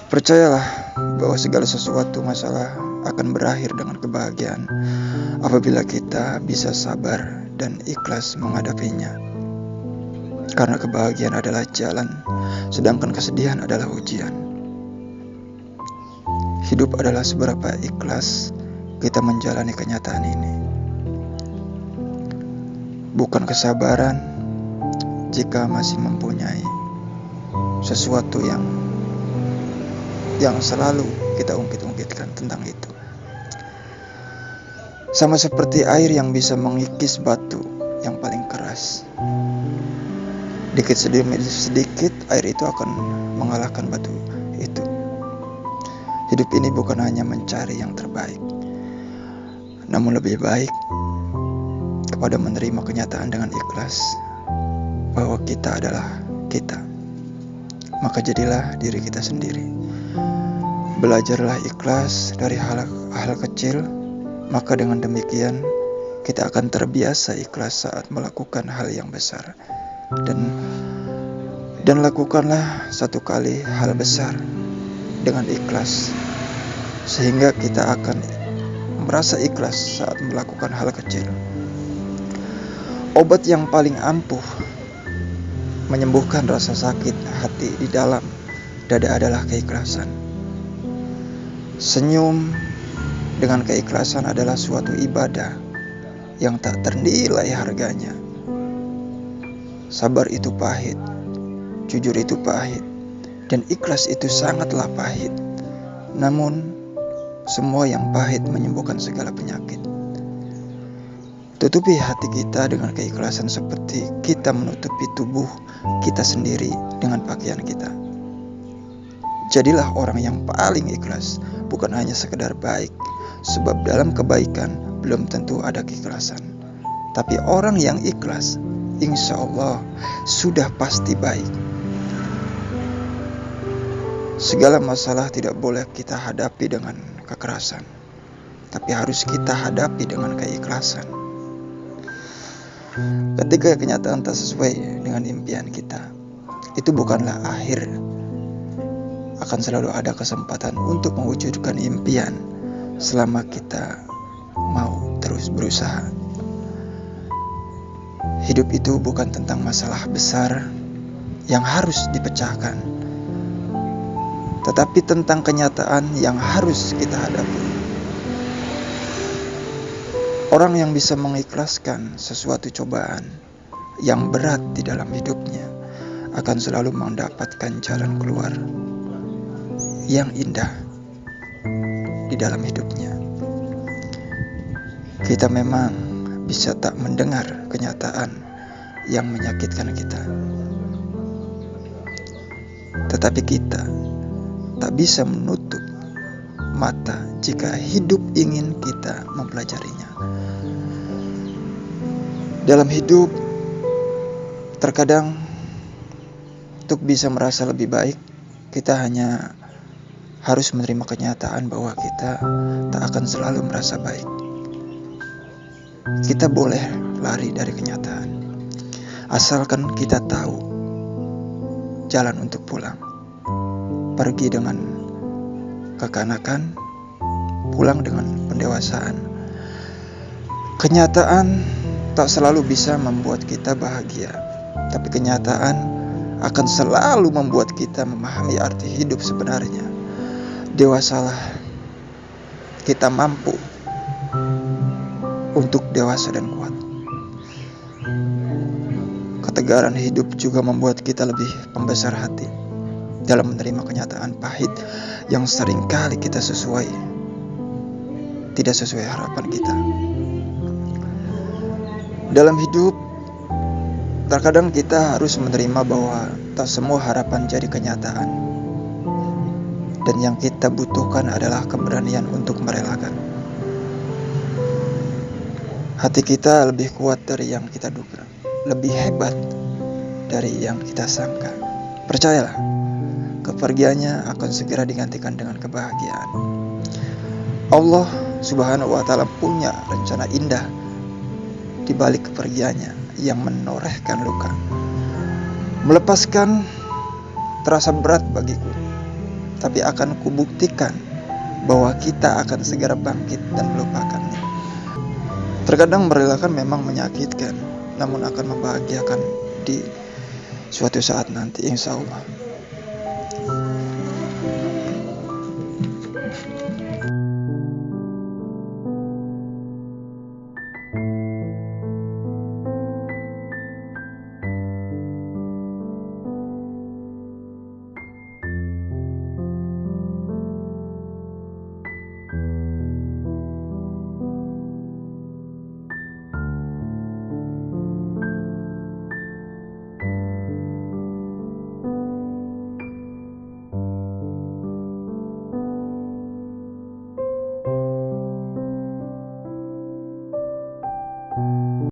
Percayalah bahwa segala sesuatu masalah akan berakhir dengan kebahagiaan apabila kita bisa sabar dan ikhlas menghadapinya. Karena kebahagiaan adalah jalan, sedangkan kesedihan adalah ujian. Hidup adalah seberapa ikhlas kita menjalani kenyataan ini. Bukan kesabaran jika masih mempunyai sesuatu yang selalu kita ungkit-ungkitkan tentang itu. Sama seperti air yang bisa mengikis batu yang paling keras. Dikit demi sedikit air itu akan mengalahkan batu itu. Hidup ini bukan hanya mencari yang terbaik, namun lebih baik kepada menerima kenyataan dengan ikhlas bahwa kita adalah kita. Maka jadilah diri kita sendiri. Belajarlah ikhlas dari hal kecil, maka dengan demikian kita akan terbiasa ikhlas saat melakukan hal yang besar. Dan lakukanlah satu kali hal besar dengan ikhlas, sehingga kita akan merasa ikhlas saat melakukan hal kecil. Obat yang paling ampuh menyembuhkan rasa sakit hati di dalam dada adalah keikhlasan. Senyum dengan keikhlasan adalah suatu ibadah yang tak ternilai harganya. Sabar itu pahit, jujur itu pahit, dan ikhlas itu sangatlah pahit. Namun, semua yang pahit menyembuhkan segala penyakit. Tutupi hati kita dengan keikhlasan seperti kita menutupi tubuh kita sendiri dengan pakaian kita. Jadilah orang yang paling ikhlas, bukan hanya sekedar baik, sebab dalam kebaikan belum tentu ada keikhlasan. Tapi orang yang ikhlas, insya Allah sudah pasti baik. Segala masalah tidak boleh kita hadapi dengan kekerasan, tapi harus kita hadapi dengan keikhlasan. Ketika kenyataan tak sesuai dengan impian kita, itu bukanlah akhir. Akan selalu ada kesempatan untuk mewujudkan impian selama kita mau terus berusaha. Hidup itu bukan tentang masalah besar yang harus dipecahkan, tetapi tentang kenyataan yang harus kita hadapi. Orang yang bisa mengikhlaskan sesuatu cobaan yang berat di dalam hidupnya akan selalu mendapatkan jalan keluar yang indah di dalam hidupnya. Kita memang bisa tak mendengar kenyataan yang menyakitkan kita, tetapi kita tak bisa menutup mata jika hidup ingin kita mempelajarinya. Dalam hidup, terkadang untuk bisa merasa lebih baik, kita hanya harus menerima kenyataan bahwa kita tak akan selalu merasa baik. Kita boleh lari dari kenyataan, asalkan kita tahu jalan untuk pulang. Pergi dengan kekanakan, pulang dengan pendewasaan. Kenyataan tak selalu bisa membuat kita bahagia, tapi kenyataan akan selalu membuat kita memahami arti hidup sebenarnya. Dewasalah, kita mampu untuk dewasa dan kuat. Ketegaran hidup juga membuat kita lebih pembesar hati dalam menerima kenyataan pahit yang seringkali kita tidak sesuai harapan kita. Dalam hidup, terkadang kita harus menerima bahwa tak semua harapan jadi kenyataan. Dan yang kita butuhkan adalah keberanian untuk merelakan. Hati kita lebih kuat dari yang kita duga, lebih hebat dari yang kita sangka. Percayalah, kepergiannya akan segera digantikan dengan kebahagiaan. Allah Subhanahu wa Ta'ala punya rencana indah di balik kepergiannya yang menorehkan luka. Melepaskan terasa berat bagiku, tapi akan kubuktikan bahwa kita akan segera bangkit dan melupakannya. Terkadang merelakan memang menyakitkan, namun akan membahagiakan di suatu saat nanti, insya Allah.